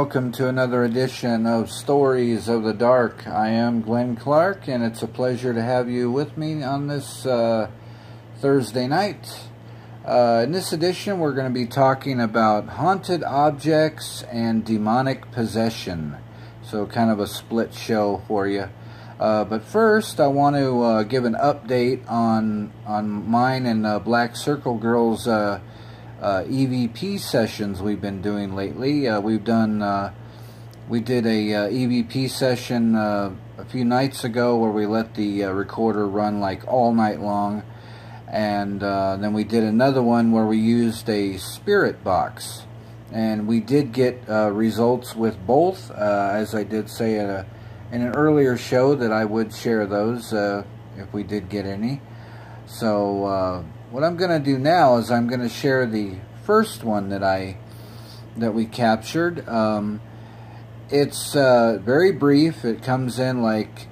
welcome to another edition of Stories of the Dark. I am Glen Clark, and it's a pleasure to have you with me on this Thursday night. In this edition, we're going to be talking about haunted objects and demonic possession. So kind of a split show for you. But first, I want to give an update on mine and BlakCircleGirl's EVP sessions we've been doing lately. We did a EVP session a few nights ago where we let the recorder run like all night long, and then we did another one where we used a spirit box, and we did get results with both, as I did say in an earlier show that I would share those if we did get any. So what I'm going to do now is I'm going to share the first one that we captured. It's very brief. It comes in like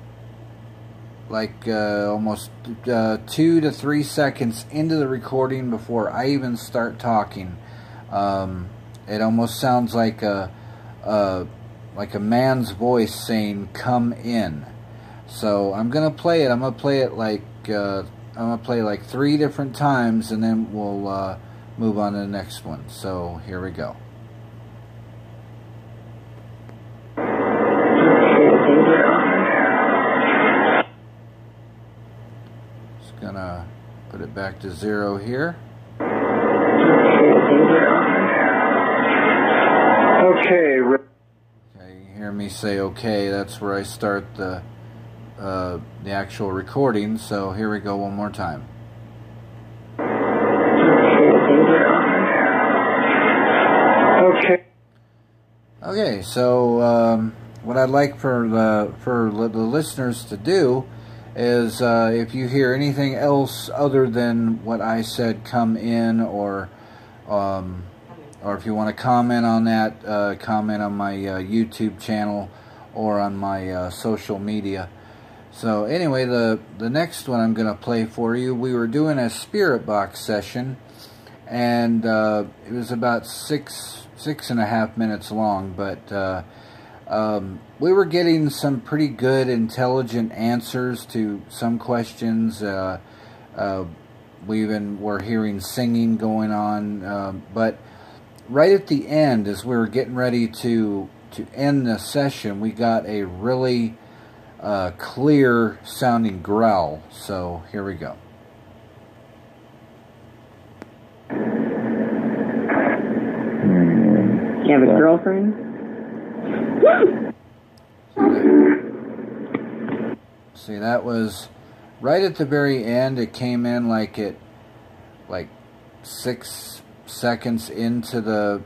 almost 2 to 3 seconds into the recording before I even start talking. It almost sounds like a man's voice saying "come in." So I'm gonna play it. I'm gonna play it like I'm going to play like 3 different times, and then we'll move on to the next one. So here we go. Just going to put it back to 0 here. Okay, you hear me say okay. That's where I start the actual recording. So here we go one more time. Okay, so what I'd like for the listeners to do is if you hear anything else other than what I said, come in, or if you want to comment on that, comment on my YouTube channel or on my social media. So anyway, the next one I'm going to play for you, we were doing a spirit box session, and it was about six and a half minutes long, but we were getting some pretty good, intelligent answers to some questions. We even were hearing singing going on, but right at the end, as we were getting ready to end the session, we got a really clear sounding growl. So here we go. You have a girlfriend? See, that was right at the very end. It came in like 6 seconds into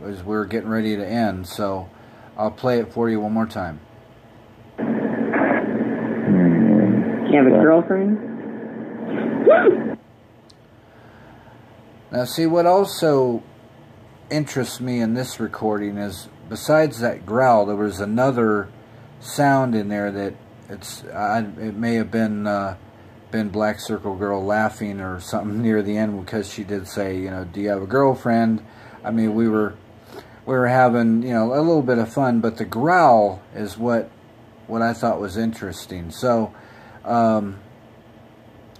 as we were getting ready to end. So I'll play it for you one more time. You have a girlfriend? Now, see, what also interests me in this recording is, besides that growl, there was another sound in there that it may have been BlakCircleGirl laughing or something near the end, because she did say, you know, do you have a girlfriend? I mean, we were having, you know, a little bit of fun, but the growl is what I thought was interesting. So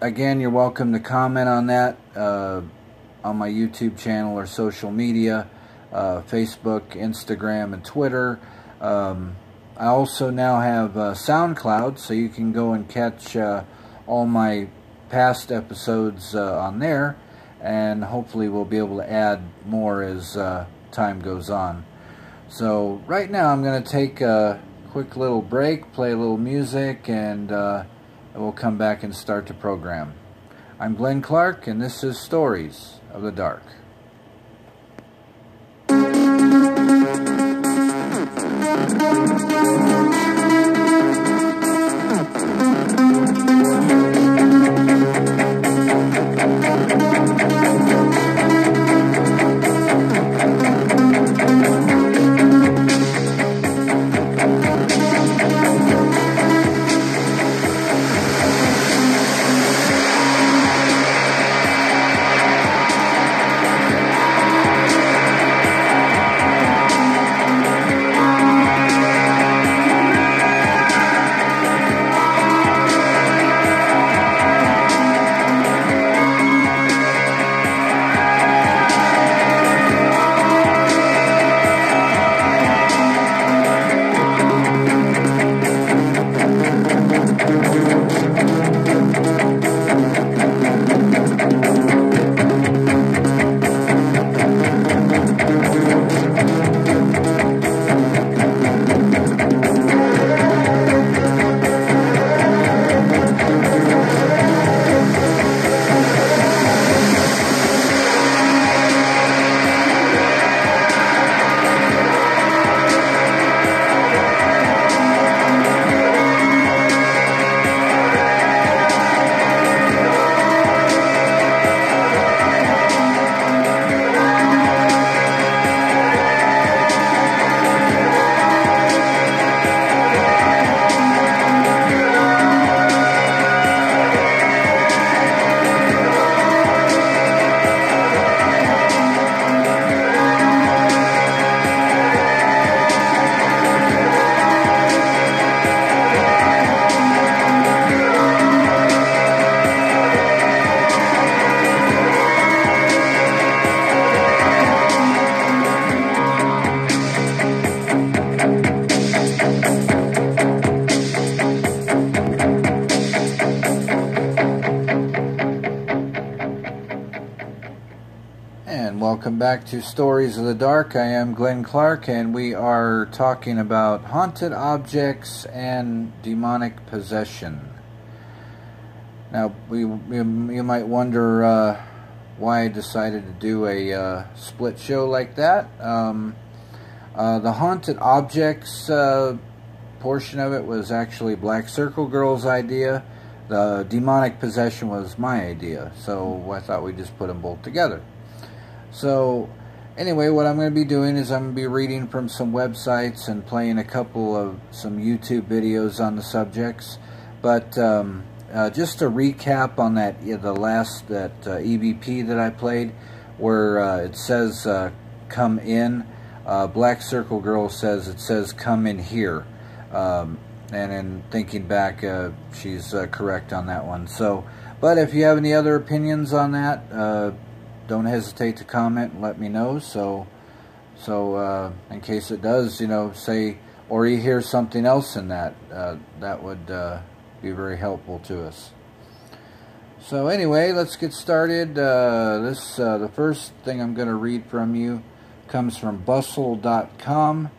again, you're welcome to comment on that on my YouTube channel or social media, Facebook, Instagram, and Twitter. I also now have SoundCloud, so you can go and catch all my past episodes on there, and hopefully we'll be able to add more as time goes on. So right now I'm going to take a quick little break, play a little music, and we'll come back and start the program. I'm Glen Clark, and this is Stories of the Dark. And welcome back to Stories of the Dark. I am Glen Clark, and we are talking about haunted objects and demonic possession. Now, you might wonder why I decided to do a split show like that. The haunted objects portion of it was actually BlakCircleGirl's idea. The demonic possession was my idea, so I thought we'd just put them both together. So, anyway, what I'm going to be doing is I'm going to be reading from some websites and playing a couple of some YouTube videos on the subjects. But just to recap on that, EVP that I played, where it says "come in," BlakCircleGirl says it says "come in here," and in thinking back, she's correct on that one. So, but if you have any other opinions on that, don't hesitate to comment and let me know, so in case it does, say, or you hear something else in that, that would be very helpful to us. So anyway, let's get started. The first thing I'm going to read from you comes from bustle.com.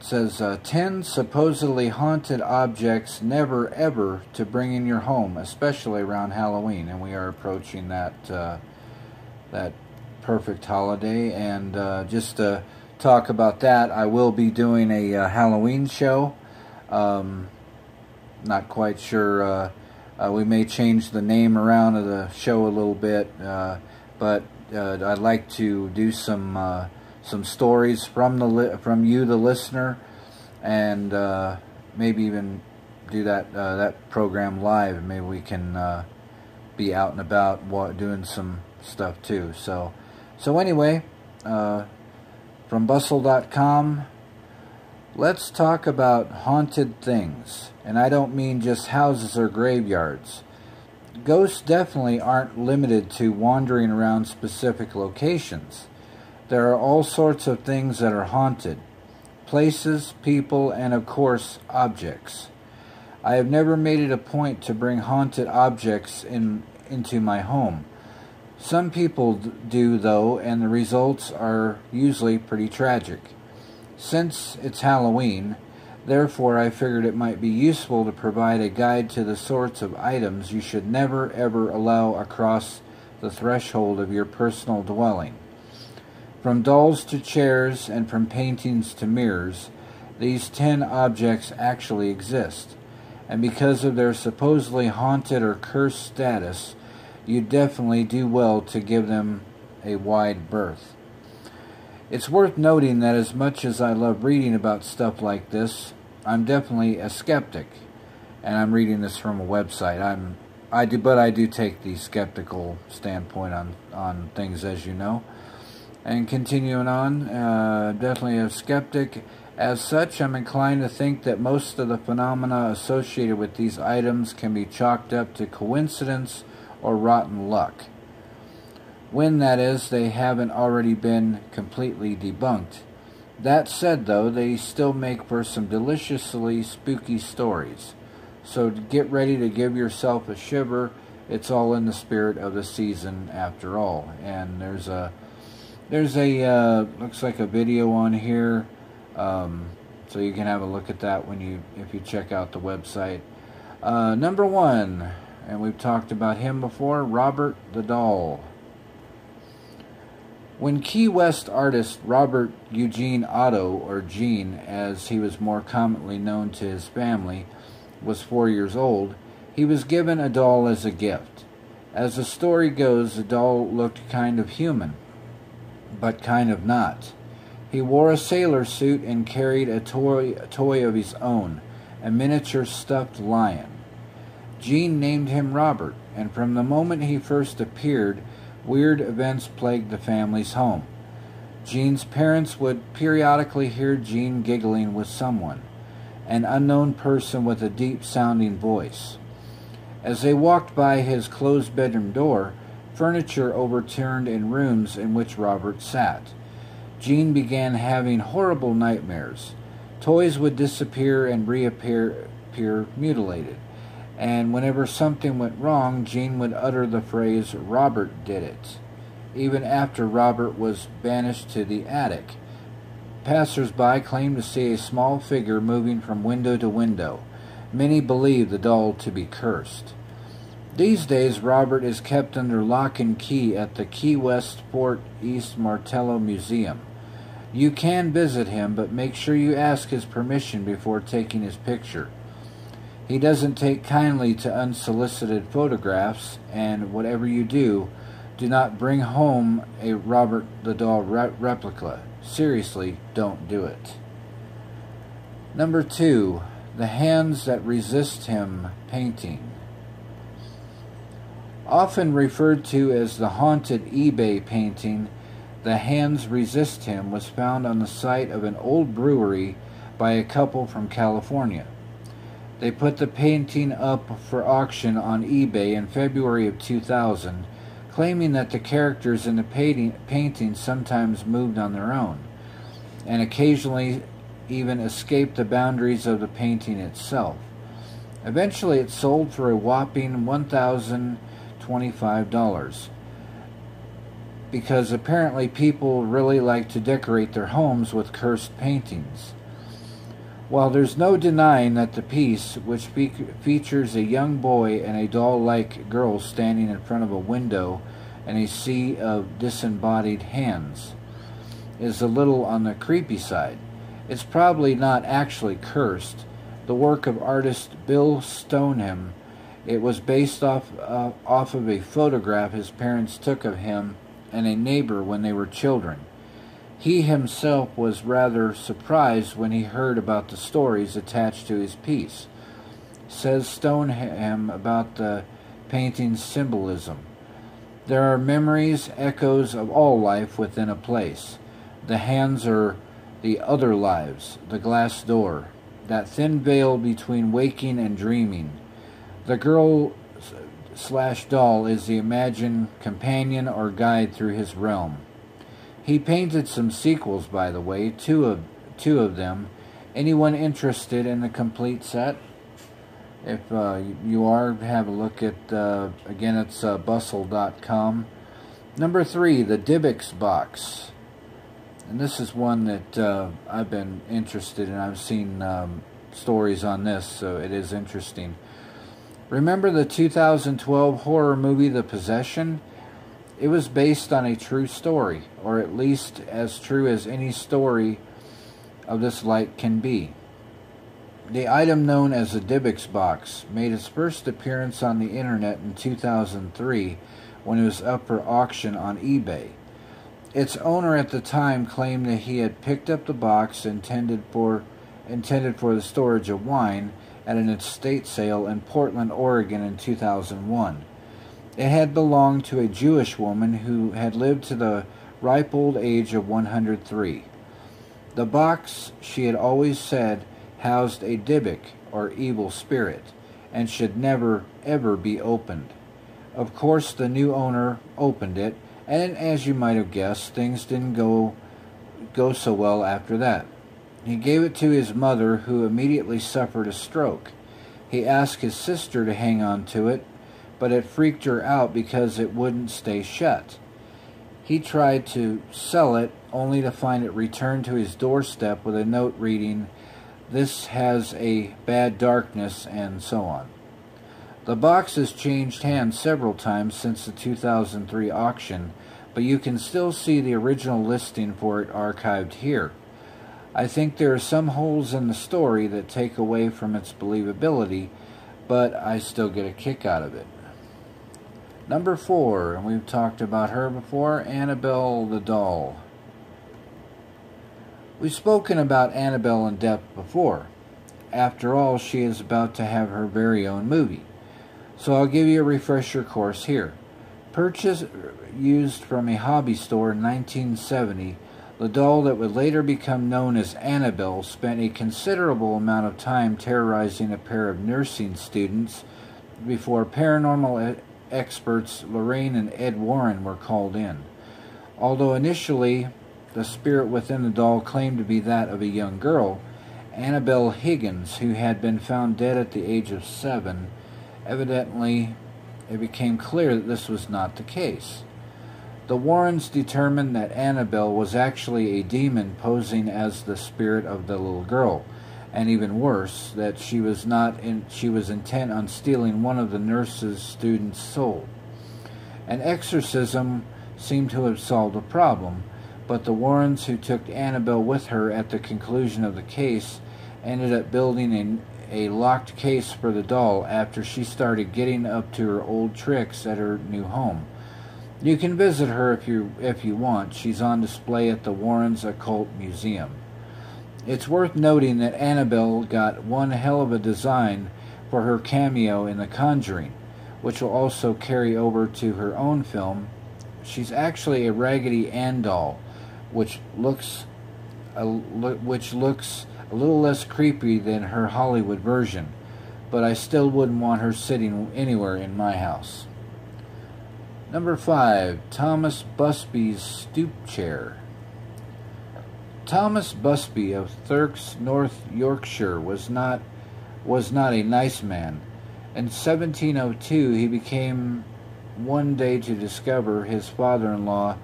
It says, 10 supposedly haunted objects never ever to bring in your home, especially around Halloween, and we are approaching that perfect holiday. And just to talk about that, I will be doing a Halloween show. Not quite sure. We may change the name around of the show a little bit, but I'd like to do some stories from you, the listener, and maybe even do that program live. Maybe we can be out and about doing some stuff too. So anyway, from bustle.com, let's talk about haunted things. And I don't mean just houses or graveyards. Ghosts definitely aren't limited to wandering around specific locations. There are all sorts of things that are haunted. Places, people, and of course, objects. I have never made it a point to bring haunted objects into my home. Some people do, though, and the results are usually pretty tragic. Since it's Halloween, therefore I figured it might be useful to provide a guide to the sorts of items you should never ever allow across the threshold of your personal dwelling. From dolls to chairs and from paintings to mirrors, these 10 objects actually exist, and because of their supposedly haunted or cursed status, you definitely do well to give them a wide berth. It's worth noting that as much as I love reading about stuff like this, I'm definitely a skeptic, and I'm reading this from a website. I do take the skeptical standpoint on things, as you know. And continuing on, definitely a skeptic. As such, I'm inclined to think that most of the phenomena associated with these items can be chalked up to coincidence or rotten luck, when, that is, they haven't already been completely debunked. That said, though, they still make for some deliciously spooky stories. So get ready to give yourself a shiver. It's all in the spirit of the season, after all. And there's a looks like a video on here, so you can have a look at that if you check out the website. Number 1. And we've talked about him before, Robert the Doll. When Key West artist Robert Eugene Otto, or Gene as he was more commonly known to his family, was 4 years old, he was given a doll as a gift. As the story goes, the doll looked kind of human, but kind of not. He wore a sailor suit and carried a toy of his own, a miniature stuffed lion. Gene named him Robert, and from the moment he first appeared, weird events plagued the family's home. Gene's parents would periodically hear Gene giggling with someone, an unknown person with a deep-sounding voice. As they walked by his closed bedroom door, furniture overturned in rooms in which Robert sat. Gene began having horrible nightmares. Toys would disappear and reappear mutilated. And whenever something went wrong, Gene would utter the phrase, "Robert did it." even after Robert was banished to the attic. Passers-by claimed to see a small figure moving from window to window. Many believe the doll to be cursed. These days, Robert is kept under lock and key at the Key West Port East Martello Museum. You can visit him, but make sure you ask his permission before taking his picture. He doesn't take kindly to unsolicited photographs, and whatever you do, do not bring home a Robert the Doll replica. Seriously, don't do it. Number 2, The Hands That Resist Him painting. Often referred to as the haunted eBay painting, The Hands Resist Him was found on the site of an old brewery by a couple from California. They put the painting up for auction on eBay in February of 2000, claiming that the characters in the painting sometimes moved on their own, and occasionally even escaped the boundaries of the painting itself. Eventually it sold for a whopping $1,025, because apparently people really like to decorate their homes with cursed paintings. While there's no denying that the piece, which features a young boy and a doll-like girl standing in front of a window and a sea of disembodied hands, is a little on the creepy side, it's probably not actually cursed. The work of artist Bill Stoneham, it was based off of a photograph his parents took of him and a neighbor when they were children. He himself was rather surprised when he heard about the stories attached to his piece. Says Stoneham about the painting's symbolism. There are memories, echoes of all life within a place. The hands are the other lives, the glass door, that thin veil between waking and dreaming. The girl/doll is the imagined companion or guide through his realm. He painted some sequels, by the way, two of them. Anyone interested in the complete set? If you are, have a look at, again, it's bustle.com. Number 3, the dybbuk box. And this is one that I've been interested in. I've seen stories on this, so it is interesting. Remember the 2012 horror movie The Possession? It was based on a true story, or at least as true as any story of this like can be. The item known as the dybbuk box made its first appearance on the internet in 2003 when it was up for auction on eBay. Its owner at the time claimed that he had picked up the box intended for the storage of wine at an estate sale in Portland, Oregon in 2001. It had belonged to a Jewish woman who had lived to the ripe old age of 103. The box, she had always said, housed a dybbuk, or evil spirit, and should never, ever be opened. Of course, the new owner opened it, and as you might have guessed, things didn't go so well after that. He gave it to his mother, who immediately suffered a stroke. He asked his sister to hang on to it, but it freaked her out because it wouldn't stay shut. He tried to sell it, only to find it returned to his doorstep with a note reading, "This has a bad darkness," and so on. The box has changed hands several times since the 2003 auction, but you can still see the original listing for it archived here. I think there are some holes in the story that take away from its believability, but I still get a kick out of it. Number 4, and we've talked about her before, Annabelle the doll. We've spoken about Annabelle in depth before. After all, she is about to have her very own movie. So I'll give you a refresher course here. Purchased used from a hobby store in 1970, the doll that would later become known as Annabelle spent a considerable amount of time terrorizing a pair of nursing students before paranormal experts Lorraine and Ed Warren were called in. Although initially the spirit within the doll claimed to be that of a young girl, Annabelle Higgins, who had been found dead at the age of 7, evidently it became clear that this was not the case. The Warrens determined that Annabelle was actually a demon posing as the spirit of the little girl, and even worse, that she was intent on stealing one of the nurse's students' soul. An exorcism seemed to have solved the problem, but the Warrens, who took Annabelle with her at the conclusion of the case, ended up building a locked case for the doll after she started getting up to her old tricks at her new home. You can visit her if you want. She's on display at the Warrens Occult Museum. It's worth noting that Annabelle got one hell of a design for her cameo in The Conjuring, which will also carry over to her own film. She's actually a Raggedy Ann doll, which looks a little less creepy than her Hollywood version, but I still wouldn't want her sitting anywhere in my house. Number 5, Thomas Busby's stoop chair. Thomas Busby of Thurks, North Yorkshire, was not a nice man. In 1702, he became one day to discover his father-in-law,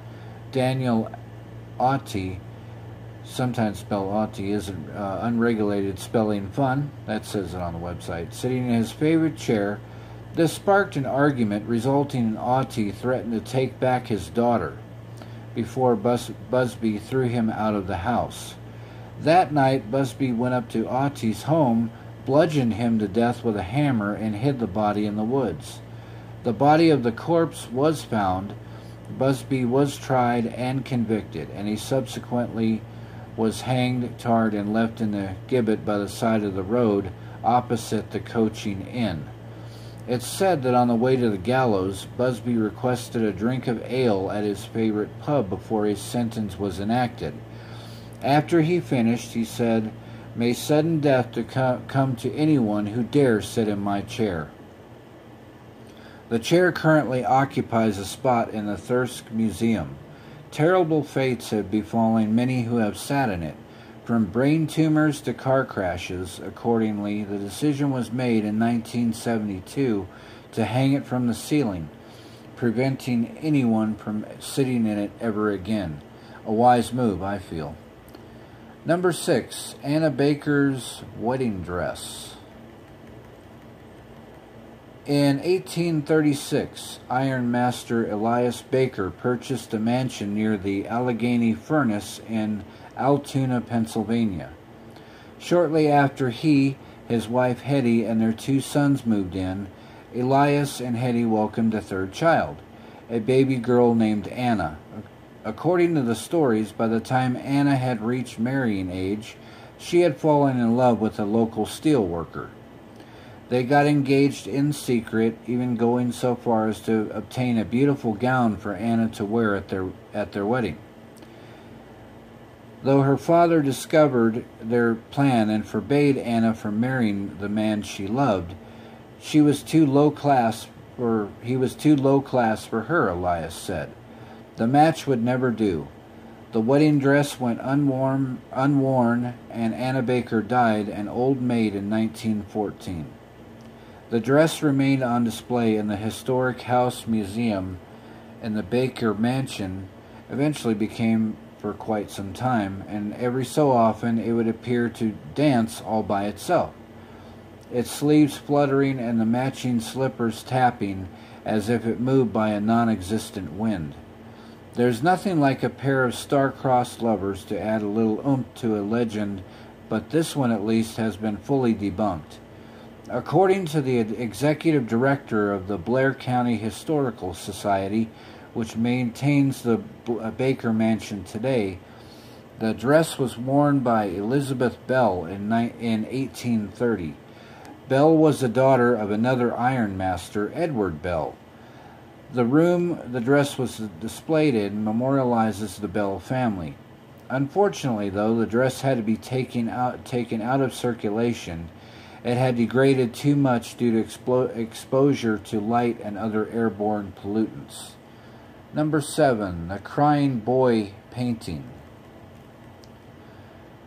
Daniel Auty, sometimes spelled Auty, isn't unregulated spelling fun. That says it on the website. Sitting in his favorite chair. This sparked an argument, resulting in Auty threatened to take back his daughter before Busby threw him out of the house. That night, Busby went up to Auty's home, bludgeoned him to death with a hammer, and hid the body in the woods. The body of the corpse was found. Busby was tried and convicted, and he subsequently was hanged, tarred, and left in the gibbet by the side of the road opposite the coaching inn. It's said that on the way to the gallows, Busby requested a drink of ale at his favorite pub before his sentence was enacted. After he finished, he said, "May sudden death come to anyone who dares sit in my chair." The chair currently occupies a spot in the Thirsk Museum. Terrible fates have befallen many who have sat in it, from brain tumors to car crashes. Accordingly, the decision was made in 1972 to hang it from the ceiling, preventing anyone from sitting in it ever again. A wise move, I feel. Number 6, Anna Baker's wedding dress. In 1836, Iron Master Elias Baker purchased a mansion near the Allegheny Furnace in Altoona, Pennsylvania. Shortly after he, his wife Hetty, and their 2 sons moved in, Elias and Hetty welcomed a 3rd child, a baby girl named Anna. According to the stories, by the time Anna had reached marrying age, she had fallen in love with a local steel worker. They got engaged in secret, even going so far as to obtain a beautiful gown for Anna to wear at their wedding. Though her father discovered their plan and forbade Anna from marrying the man she loved, he was too low class for her, Elias said. The match would never do. The wedding dress went unworn, and Anna Baker died an old maid in 1914. The dress remained on display in the Historic House Museum in the Baker Mansion, eventually became for quite some time, and every so often it would appear to dance all by itself, its sleeves fluttering and the matching slippers tapping as if it moved by a non-existent wind. There's nothing like a pair of star-crossed lovers to add a little oomph to a legend, but this one at least has been fully debunked. According to the executive director of the Blair County Historical Society, which maintains the Baker Mansion today, the dress was worn by Elizabeth Bell in 1830. Bell was the daughter of another Iron Master, Edward Bell. The room the dress was displayed in memorializes the Bell family. Unfortunately, though, the dress had to be taken out of circulation. It had degraded too much due to exposure to light and other airborne pollutants. Number 7, the Crying Boy painting.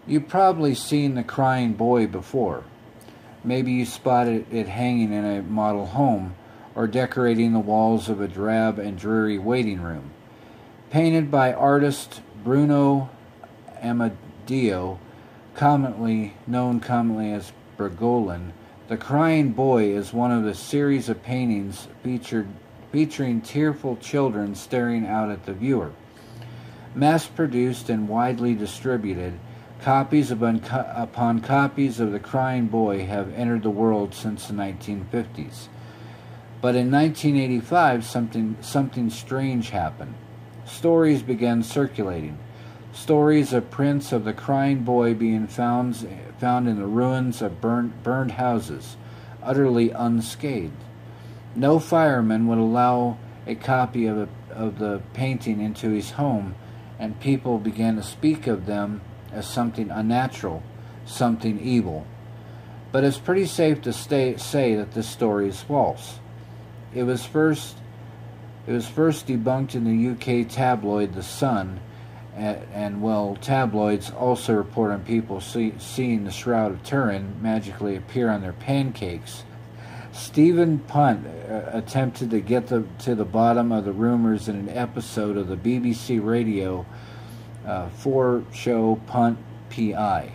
You've probably seen the Crying Boy before. Maybe you spotted it hanging in a model home or decorating the walls of a drab and dreary waiting room. Painted by artist Bruno Amadeo, known commonly as Bergoglin, The Crying Boy is one of a series of paintings featuring tearful children staring out at the viewer. Mass-produced and widely distributed, copies upon copies of The Crying Boy have entered the world since the 1950s. But in 1985, something strange happened. Stories began circulating. Stories of prints of the crying boy being found in the ruins of burned houses, utterly unscathed. No fireman would allow a copy of the painting into his home, and people began to speak of them as something unnatural, something evil. But it's pretty safe to say that this story is false. It was first debunked in the UK tabloid The Sun, and well, tabloids also report on people seeing the Shroud of Turin magically appear on their pancakes. Stephen Punt attempted to get to the bottom of the rumors in an episode of the BBC Radio 4 show Punt P.I.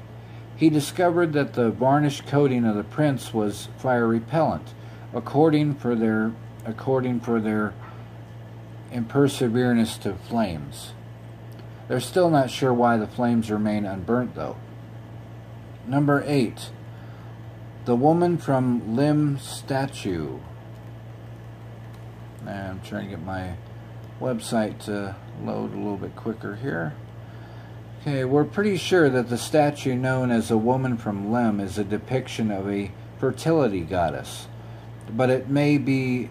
He discovered that the varnish coating of the prints was fire repellent, according for their imperseverance to flames. They're still not sure why the flames remain unburnt, though. Number 8. The Woman from Lim statue. I'm trying to get my website to load a little bit quicker here. Okay, we're pretty sure that the statue known as the Woman from Lim is a depiction of a fertility goddess, but it may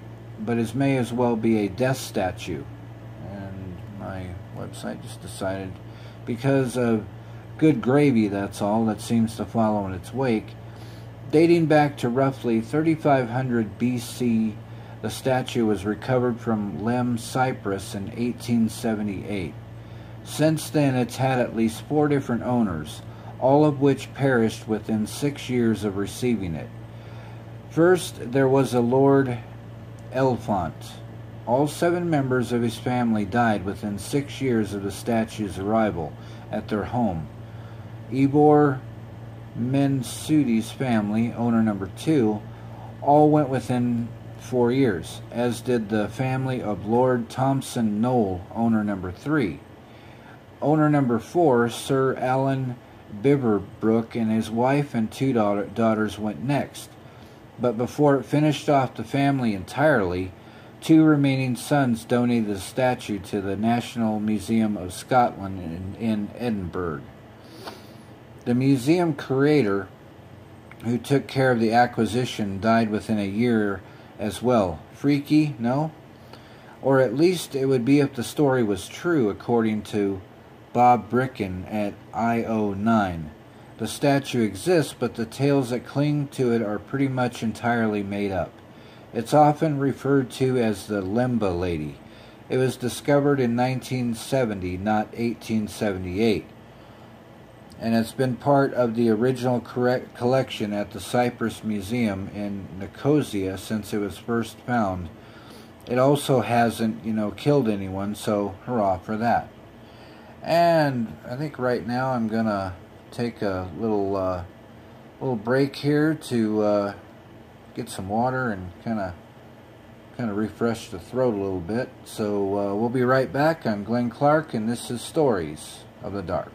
as well be a death statue. And my website just decided, because of good gravy, that's all, that seems to follow in its wake. Dating back to roughly 3500 BC, the statue was recovered from Lim, Cyprus in 1878. Since then, it's had at least 4 different owners, all of which perished within 6 years of receiving it. First, there was a Lord Elefant. All 7 members of his family died within 6 years of the statue's arrival at their home. Ivor Mensudi's family, owner number 2, all went within 4 years, as did the family of Lord Thompson Knoll, owner number 3. Owner number 4, Sir Alan Biberbrook, and his wife and 2 daughters went next. But before it finished off the family entirely, 2 remaining sons donated the statue to the National Museum of Scotland in Edinburgh. The museum curator who took care of the acquisition died within a year as well. Freaky, no? Or at least it would be if the story was true, according to Bob Bricken at IO9. The statue exists, but the tales that cling to it are pretty much entirely made up. It's often referred to as the Limba Lady. It was discovered in 1970, not 1878. And it's been part of the original collection at the Cyprus Museum in Nicosia since it was first found. It also hasn't, killed anyone, so hurrah for that. And I think right now I'm gonna take a little break here to get some water and kind of refresh the throat a little bit. So we'll be right back. I'm Glen Clark, and this is Stories of the Dark.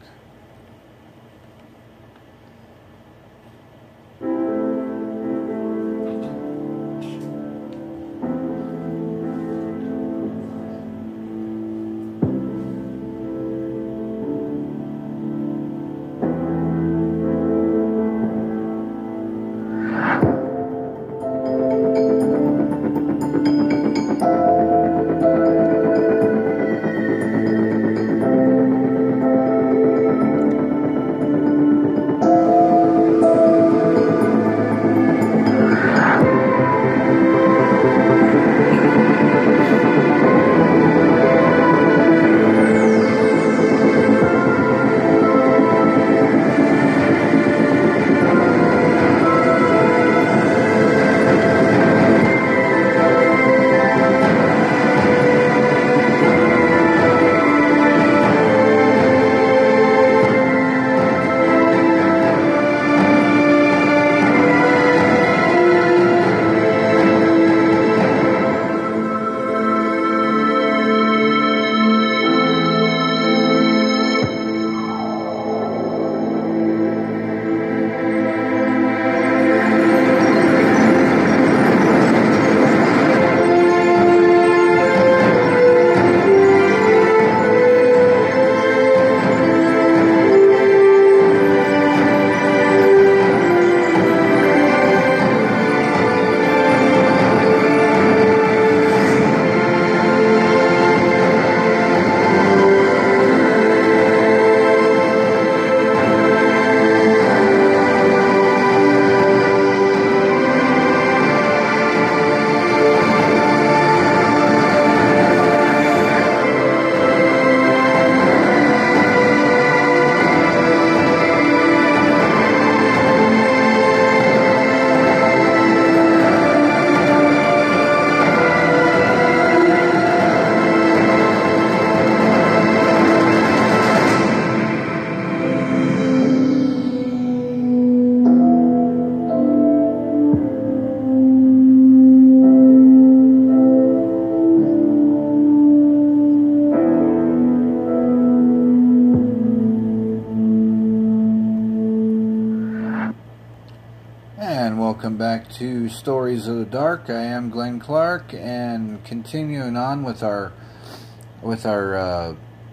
welcome back to Stories of the Dark. I am Glen Clark, and continuing on with our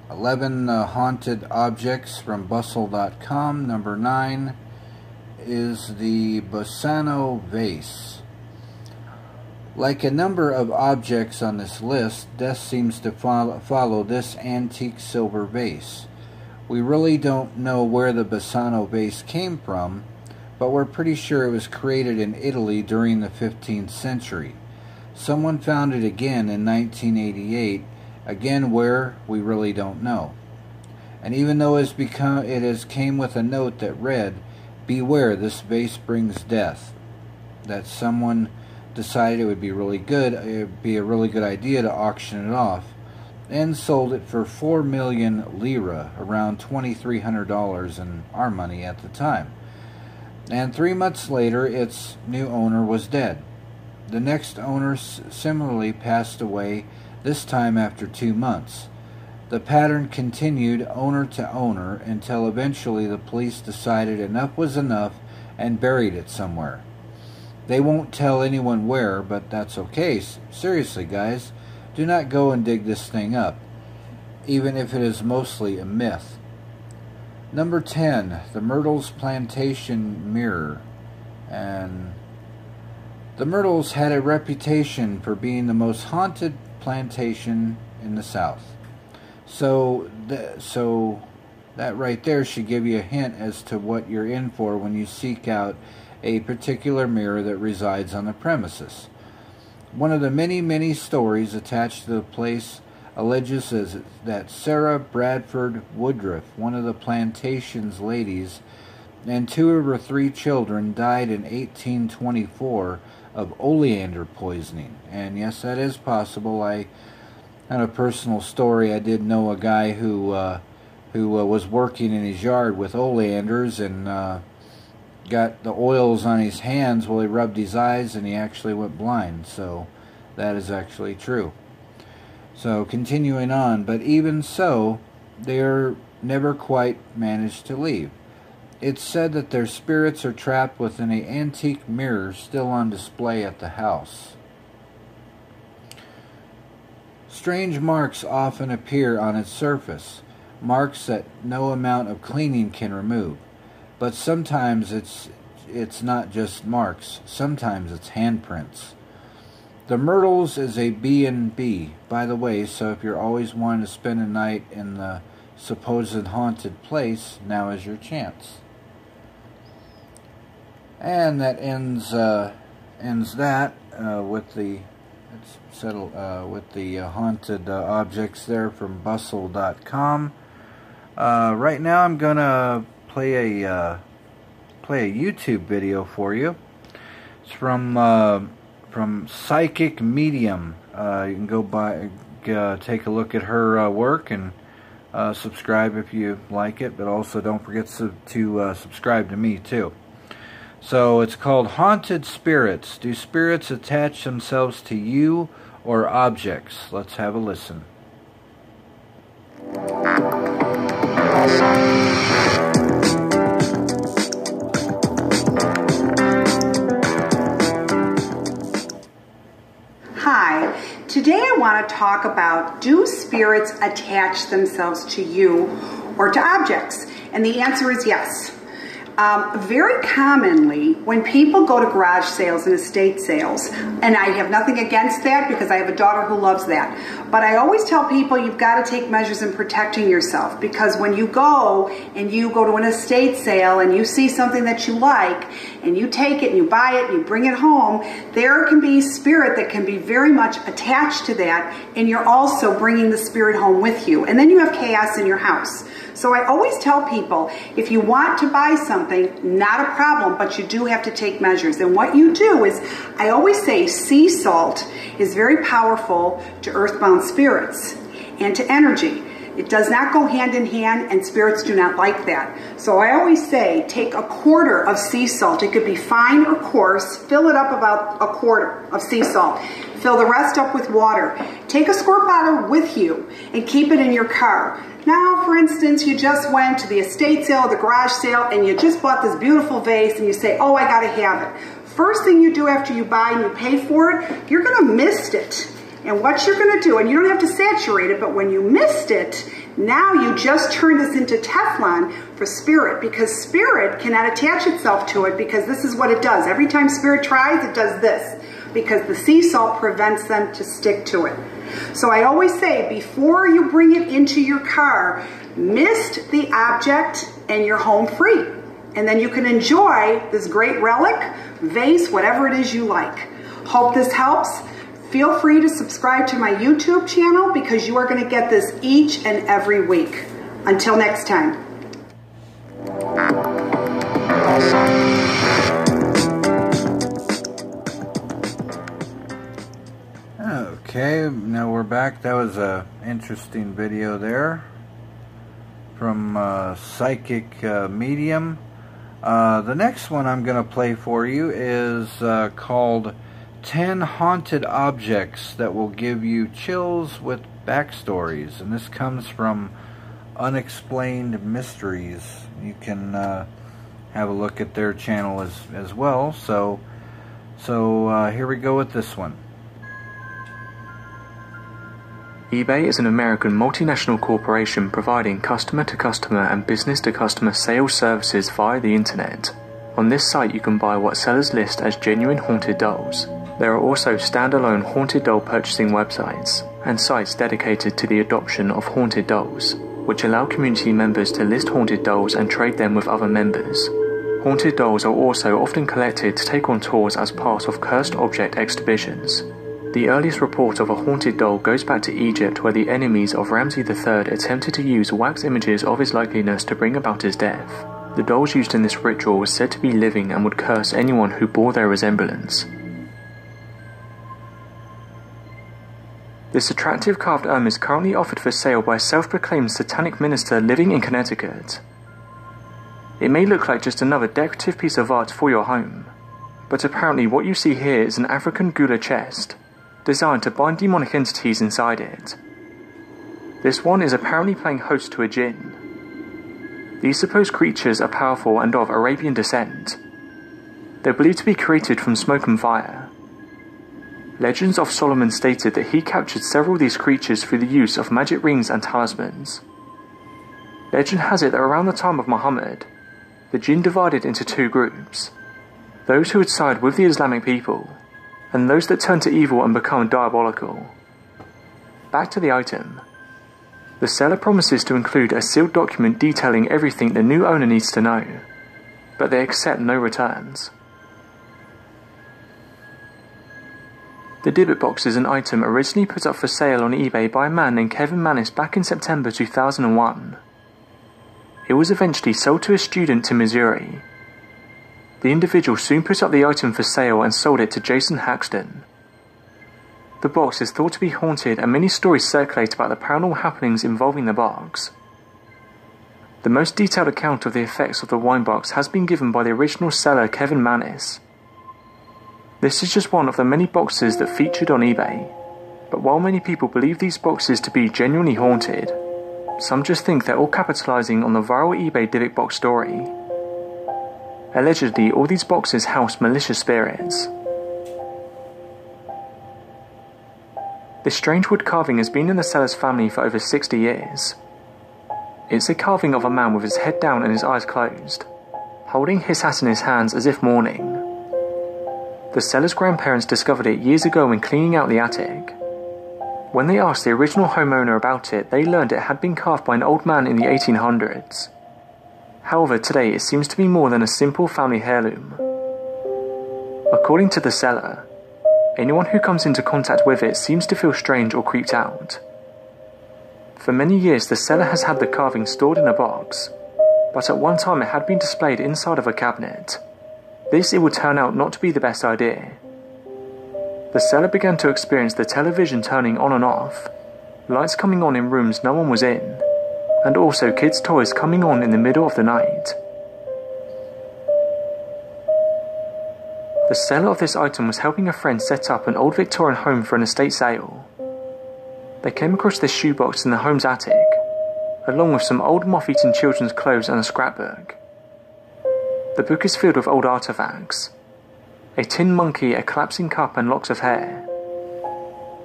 11 haunted objects from bustle.com. Number 9 is the Bassano vase. Like a number of objects on this list, death seems to follow this antique silver vase. We really don't know where the Bassano vase came from, but we're pretty sure it was created in Italy during the 15th century. Someone found it again in 1988, again where we really don't know. And even though it has came with a note that read, "Beware, this vase brings death," that someone decided it would be a really good idea to auction it off, and sold it for 4 million lira, around $2,300 in our money at the time. And 3 months later, its new owner was dead. The next owner similarly passed away, this time after 2 months. The pattern continued owner to owner until eventually the police decided enough was enough and buried it somewhere. They won't tell anyone where, but that's okay. Seriously, guys, do not go and dig this thing up, even if it is mostly a myth. Number 10, the Myrtles Plantation Mirror. And the Myrtles had a reputation for being the most haunted plantation in the South. So that right there should give you a hint as to what you're in for when you seek out a particular mirror that resides on the premises. One of the many stories attached to the place alleges that Sarah Bradford Woodruff, one of the plantation's ladies, and 2 of her 3 children died in 1824 of oleander poisoning. And yes, that is possible. I had a personal story. I did know a guy who was working in his yard with oleanders and got the oils on his hands while he rubbed his eyes, and he actually went blind. So that is actually true. So continuing on, but even so, they're never quite managed to leave. It's said that their spirits are trapped within an antique mirror still on display at the house. Strange marks often appear on its surface, marks that no amount of cleaning can remove. But sometimes it's not just marks, sometimes it's handprints. The Myrtles is a B&B, by the way, so if you're always wanting to spend a night in the supposed haunted place, now is your chance. And that ends that with the haunted objects there from bustle.com. Right now I'm gonna play a YouTube video for you. It's from Psychic Medium. You can go take a look at her work and subscribe if you like it, but also don't forget to subscribe to me too. So it's called Haunted Spirits. Do spirits attach themselves to you or objects? Let's have a listen. Hi, today I want to talk about, do spirits attach themselves to you or to objects? And the answer is yes. Very commonly, when people go to garage sales and estate sales, and I have nothing against that because I have a daughter who loves that, but I always tell people you've got to take measures in protecting yourself, because when you go to an estate sale and you see something that you like and you take it and you buy it and you bring it home, there can be spirit that can be very much attached to that, and you're also bringing the spirit home with you, and then you have chaos in your house. So I always tell people, if you want to buy something, not a problem, but you do have to take measures. And what you do is, I always say sea salt is very powerful to earthbound spirits and to energy. It does not go hand in hand, and spirits do not like that. So I always say, take a quarter of sea salt. It could be fine or coarse. Fill it up about a quarter of sea salt. Fill the rest up with water. Take a squirt bottle with you and keep it in your car. Now, for instance, you just went to the estate sale, the garage sale, and you just bought this beautiful vase, and you say, oh, I gotta have it. first thing you do after you buy and you pay for it, you're going to mist it. And what you're going to do, and you don't have to saturate it, but when you mist it, now you just turn this into Teflon for spirit, because spirit cannot attach itself to it, because this is what it does. Every time spirit tries, it does this, because the sea salt prevents them to stick to it. So I always say, before you bring it into your car, mist the object and you're home free. And then you can enjoy this great relic, vase, whatever it is you like. Hope this helps. Feel free to subscribe to my YouTube channel, because you are going to get this each and every week. Until next time. Okay, now we're back. That was a interesting video there from Psychic Medium. The next one I'm going to play for you is called 10 Haunted Objects That Will Give You Chills with Backstories. And this comes from Unexplained Mysteries. You can have a look at their channel as well. So here we go with this one. eBay is an American multinational corporation providing customer-to-customer and business-to-customer sales services via the internet. On this site you can buy what sellers list as genuine haunted dolls. There are also standalone haunted doll purchasing websites and sites dedicated to the adoption of haunted dolls, which allow community members to list haunted dolls and trade them with other members. Haunted dolls are also often collected to take on tours as part of cursed object exhibitions. The earliest report of a haunted doll goes back to Egypt, where the enemies of Ramses III attempted to use wax images of his likeness to bring about his death. The dolls used in this ritual were said to be living and would curse anyone who bore their resemblance. This attractive carved urn is currently offered for sale by a self-proclaimed satanic minister living in Connecticut. It may look like just another decorative piece of art for your home, but apparently what you see here is an African gula chest, designed to bind demonic entities inside it. This one is apparently playing host to a jinn. These supposed creatures are powerful and of Arabian descent. They're believed to be created from smoke and fire. Legends of Solomon stated that he captured several of these creatures through the use of magic rings and talismans. Legend has it that around the time of Muhammad, the jinn divided into two groups: those who would side with the Islamic people, and those that turn to evil and become diabolical. Back to the item. The seller promises to include a sealed document detailing everything the new owner needs to know, but they accept no returns. The dybbuk box is an item originally put up for sale on eBay by a man named Kevin Manis back in September 2001. It was eventually sold to a student in Missouri. The individual soon put up the item for sale and sold it to Jason Haxton. The box is thought to be haunted, and many stories circulate about the paranormal happenings involving the box. The most detailed account of the effects of the wine box has been given by the original seller Kevin Manis. This is just one of the many boxes that featured on eBay, but while many people believe these boxes to be genuinely haunted, some just think they're all capitalizing on the viral eBay dybbuk box story. Allegedly, all these boxes house malicious spirits. This strange wood carving has been in the seller's family for over 60 years. It's a carving of a man with his head down and his eyes closed, holding his hat in his hands as if mourning. The seller's grandparents discovered it years ago when cleaning out the attic. When they asked the original homeowner about it, they learned it had been carved by an old man in the 1800s. However, today it seems to be more than a simple family heirloom. According to the seller, anyone who comes into contact with it seems to feel strange or creeped out. For many years the seller has had the carving stored in a box, but at one time it had been displayed inside of a cabinet. This, it would turn out not to be the best idea. The seller began to experience the television turning on and off, lights coming on in rooms no one was in, and also kids' toys coming on in the middle of the night. The seller of this item was helping a friend set up an old Victorian home for an estate sale. They came across this shoebox in the home's attic, along with some old moth-eaten children's clothes and a scrapbook. The book is filled with old artifacts. a tin monkey, a collapsing cup and locks of hair.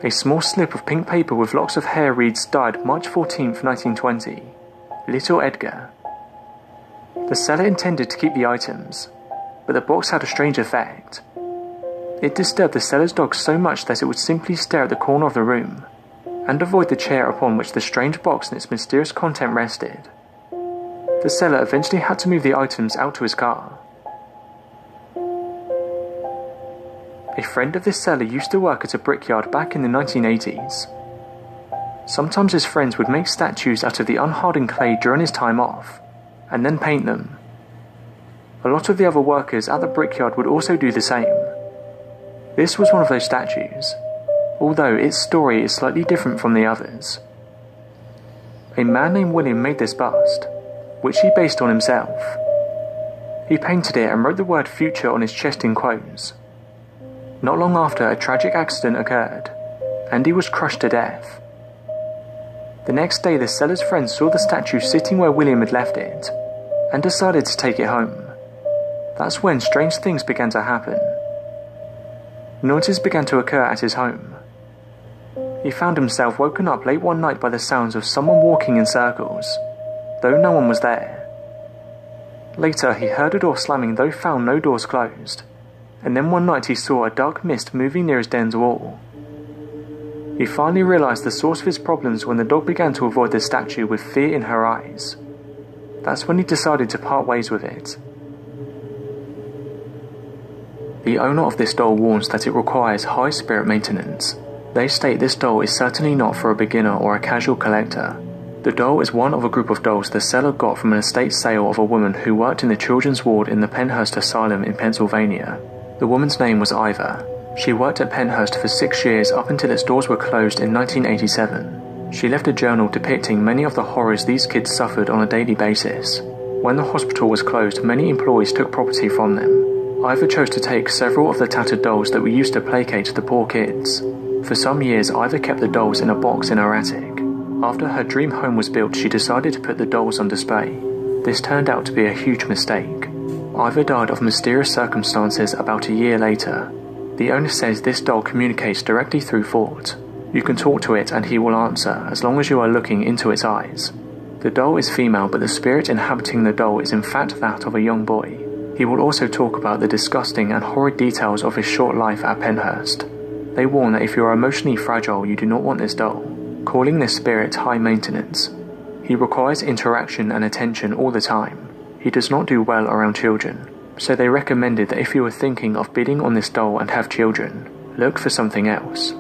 A small slip of pink paper with locks of hair reads, "Died March 14th, 1920. Little Edgar." The seller intended to keep the items, but the box had a strange effect. It disturbed the seller's dog so much that it would simply stare at the corner of the room, and avoid the chair upon which the strange box and its mysterious content rested. The seller eventually had to move the items out to his car. A friend of this seller used to work at a brickyard back in the 1980s. Sometimes his friends would make statues out of the unhardened clay during his time off, and then paint them. A lot of the other workers at the brickyard would also do the same. This was one of those statues, although its story is slightly different from the others. A man named William made this bust, which he based on himself. He painted it and wrote the word future on his chest in quotes. Not long after, a tragic accident occurred, and he was crushed to death. The next day, the seller's friends saw the statue sitting where William had left it, and decided to take it home. That's when strange things began to happen. Noises began to occur at his home. He found himself woken up late one night by the sounds of someone walking in circles, though no one was there. Later, he heard a door slamming though found no doors closed, and then one night he saw a dark mist moving near his den's wall. He finally realized the source of his problems when the dog began to avoid the statue with fear in her eyes. That's when he decided to part ways with it. The owner of this doll warns that it requires high spirit maintenance. They state this doll is certainly not for a beginner or a casual collector. The doll is one of a group of dolls the seller got from an estate sale of a woman who worked in the children's ward in the Penhurst Asylum in Pennsylvania. The woman's name was Ivor. She worked at Penhurst for 6 years up until its doors were closed in 1987. She left a journal depicting many of the horrors these kids suffered on a daily basis. When the hospital was closed, many employees took property from them. Ivor chose to take several of the tattered dolls that were used to placate the poor kids. For some years, Ivor kept the dolls in a box in her attic. After her dream home was built, she decided to put the dolls on display. This turned out to be a huge mistake. Ivor died of mysterious circumstances about a year later. The owner says this doll communicates directly through thought. You can talk to it and he will answer as long as you are looking into its eyes. The doll is female, but the spirit inhabiting the doll is in fact that of a young boy. He will also talk about the disgusting and horrid details of his short life at Penhurst. They warn that if you are emotionally fragile, you do not want this doll, calling this spirit high maintenance. He requires interaction and attention all the time. He does not do well around children, so they recommended that if you were thinking of bidding on this doll and have children, look for something else.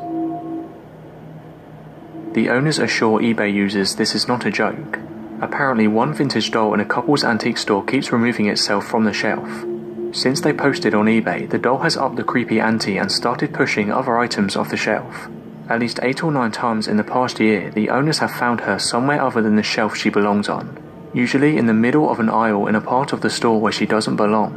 The owners assure eBay users this is not a joke. Apparently, one vintage doll in a couple's antique store keeps removing itself from the shelf. Since they posted on eBay, the doll has upped the creepy ante and started pushing other items off the shelf. At least 8 or 9 times in the past year, the owners have found her somewhere other than the shelf she belongs on, usually in the middle of an aisle in a part of the store where she doesn't belong.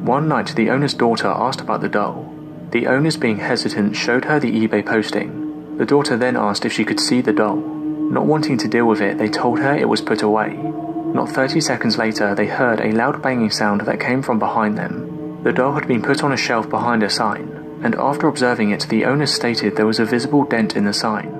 One night, the owner's daughter asked about the doll. The owners, being hesitant, showed her the eBay posting. The daughter then asked if she could see the doll. Not wanting to deal with it, they told her it was put away. Not 30 seconds later, they heard a loud banging sound that came from behind them. The doll had been put on a shelf behind a sign, and after observing it, the owners stated there was a visible dent in the sign.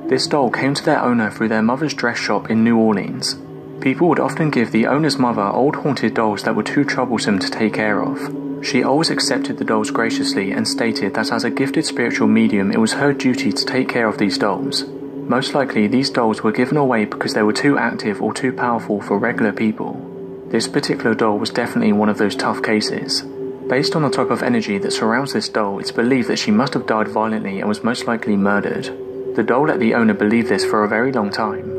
This doll came to their owner through their mother's dress shop in New Orleans. People would often give the owner's mother old haunted dolls that were too troublesome to take care of. She always accepted the dolls graciously and stated that as a gifted spiritual medium, it was her duty to take care of these dolls. Most likely, these dolls were given away because they were too active or too powerful for regular people. This particular doll was definitely one of those tough cases. Based on the type of energy that surrounds this doll, it's believed that she must have died violently and was most likely murdered. The doll let the owner believe this for a very long time.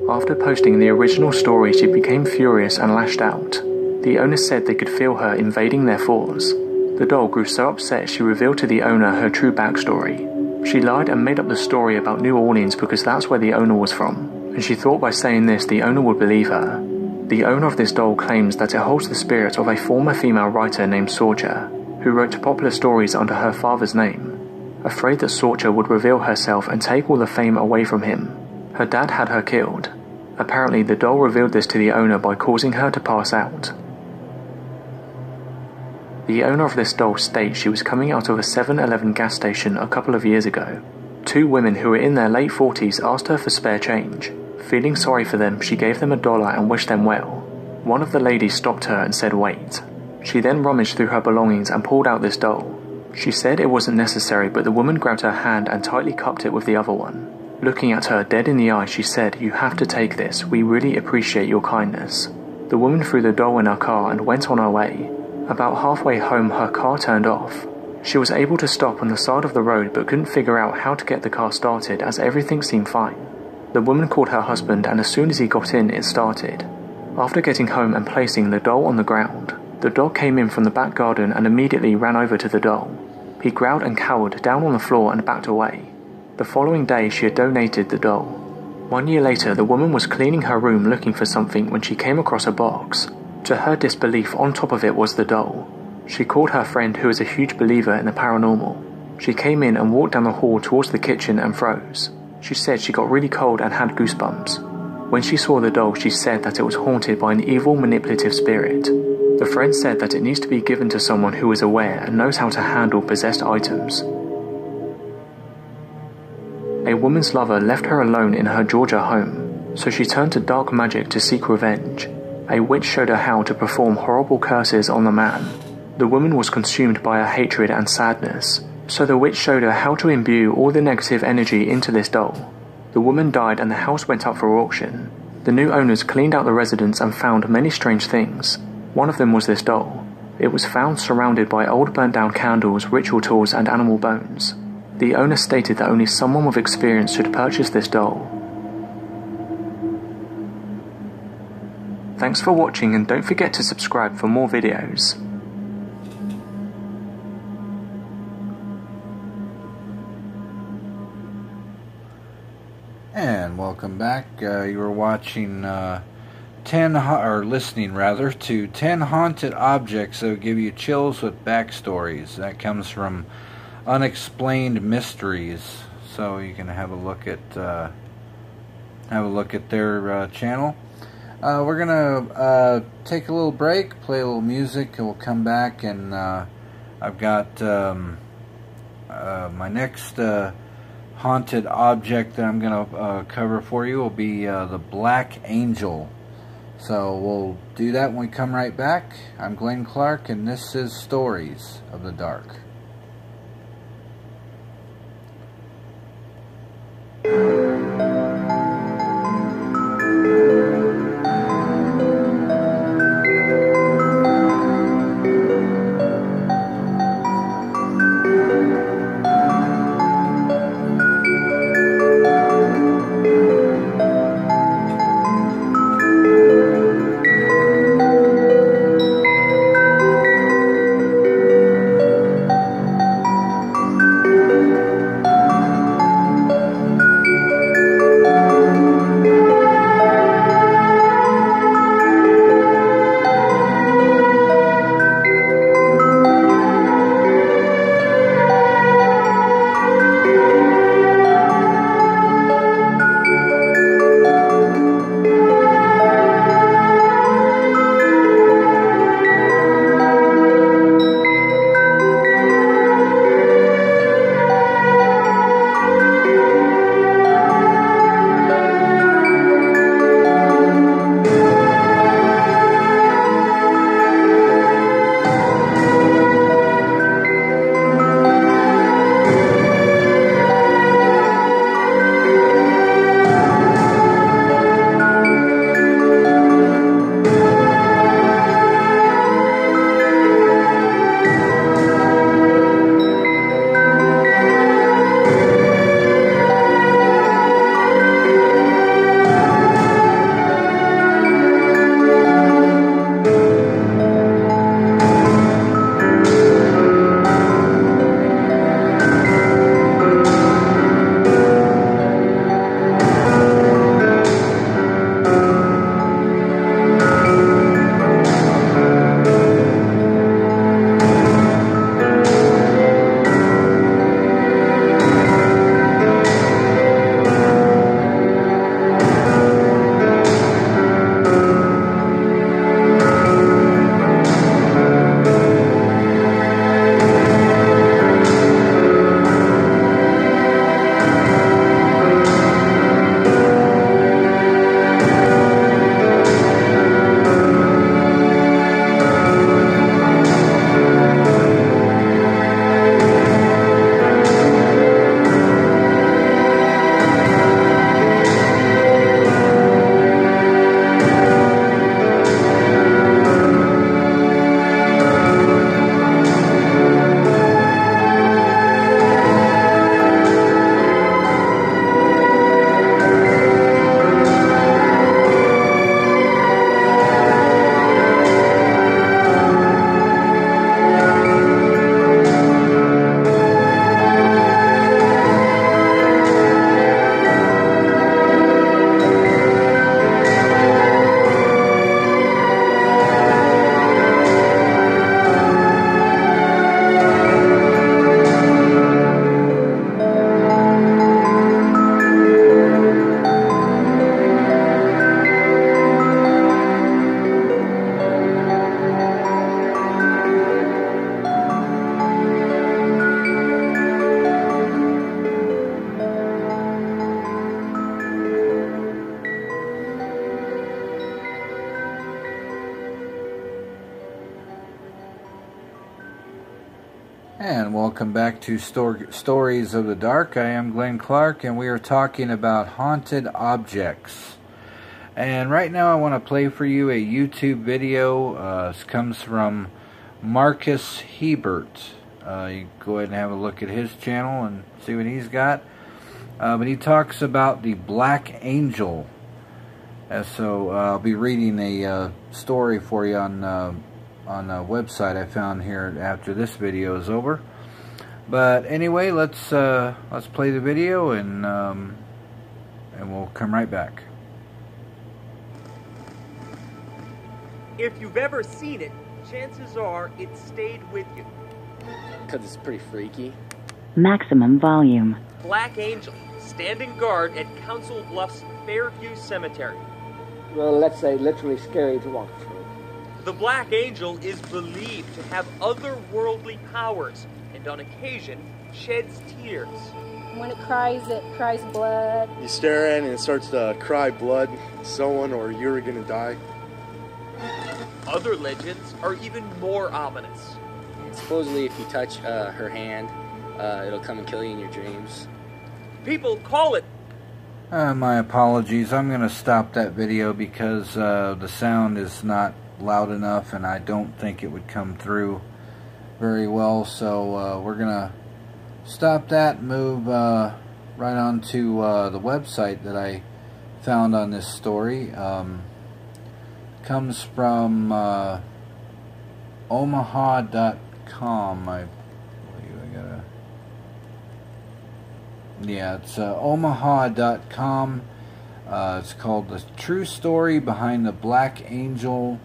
After posting the original story, she became furious and lashed out. The owner said they could feel her invading their floors. The doll grew so upset she revealed to the owner her true backstory. She lied and made up the story about New Orleans because that's where the owner was from, and she thought by saying this the owner would believe her. The owner of this doll claims that it holds the spirit of a former female writer named Sorcha, who wrote popular stories under her father's name. Afraid that Sorcha would reveal herself and take all the fame away from him, her dad had her killed. Apparently, the doll revealed this to the owner by causing her to pass out. The owner of this doll states she was coming out of a 7-Eleven gas station a couple of years ago. 2 women who were in their late 40s asked her for spare change. Feeling sorry for them, she gave them $1 and wished them well. One of the ladies stopped her and said wait. She then rummaged through her belongings and pulled out this doll. She said it wasn't necessary, but the woman grabbed her hand and tightly cupped it with the other one. Looking at her dead in the eye, she said, "You have to take this, we really appreciate your kindness." The woman threw the doll in her car and went on her way. About halfway home, her car turned off. She was able to stop on the side of the road but couldn't figure out how to get the car started as everything seemed fine. The woman called her husband and as soon as he got in, it started. After getting home and placing the doll on the ground, the dog came in from the back garden and immediately ran over to the doll. He growled and cowered down on the floor and backed away. The following day, she had donated the doll. 1 year later, the woman was cleaning her room looking for something when she came across a box. To her disbelief, on top of it was the doll. She called her friend, who is a huge believer in the paranormal. She came in and walked down the hall towards the kitchen and froze. She said she got really cold and had goosebumps. When she saw the doll, she said that it was haunted by an evil manipulative spirit. The friend said that it needs to be given to someone who is aware and knows how to handle possessed items. A woman's lover left her alone in her Georgia home, so she turned to dark magic to seek revenge. A witch showed her how to perform horrible curses on the man. The woman was consumed by her hatred and sadness, so the witch showed her how to imbue all the negative energy into this doll. The woman died and the house went up for auction. The new owners cleaned out the residence and found many strange things. One of them was this doll. It was found surrounded by old burnt down candles, ritual tools and animal bones. The owner stated that only someone with experience should purchase this doll. Thanks for watching and don't forget to subscribe for more videos. And welcome back. You were watching listening rather to 10 haunted objects that will give you chills with backstories. That comes from Unexplained Mysteries. So you can have a look at their channel. We're gonna take a little break, play a little music, and we'll come back. And I've got my next haunted object that I'm gonna cover for you will be the Black Angel. So we'll do that when we come right back. I'm Glen Clark, and this is Stories of the Dark. And welcome back to Stories of the Dark. I am Glen Clark, and we are talking about haunted objects. And right now I want to play for you a YouTube video. This comes from Marcus Hebert. You can go ahead and have a look at his channel and see what he's got. But he talks about the Black Angel. So I'll be reading a story for you on a website I found here after this video is over. But anyway, let's play the video and we'll come right back. If you've ever seen it, chances are it stayed with you. Because it's pretty freaky. Maximum volume. Black Angel, standing guard at Council Bluffs Fairview Cemetery. Well, let's say literally scary to walk through. The Black Angel is believed to have otherworldly powers, and on occasion, sheds tears. When it cries blood. You stare at it and it starts to cry blood, someone or you're gonna die. Other legends are even more ominous. Supposedly, if you touch her hand, it'll come and kill you in your dreams. People call it... My apologies. I'm going to stop that video because the sound is not loud enough and I don't think it would come through very well. So we're going to stop that and move right on to the website that I found on this story. Comes from omaha.com. It's omaha.com. It's called The True Story Behind the Black Angel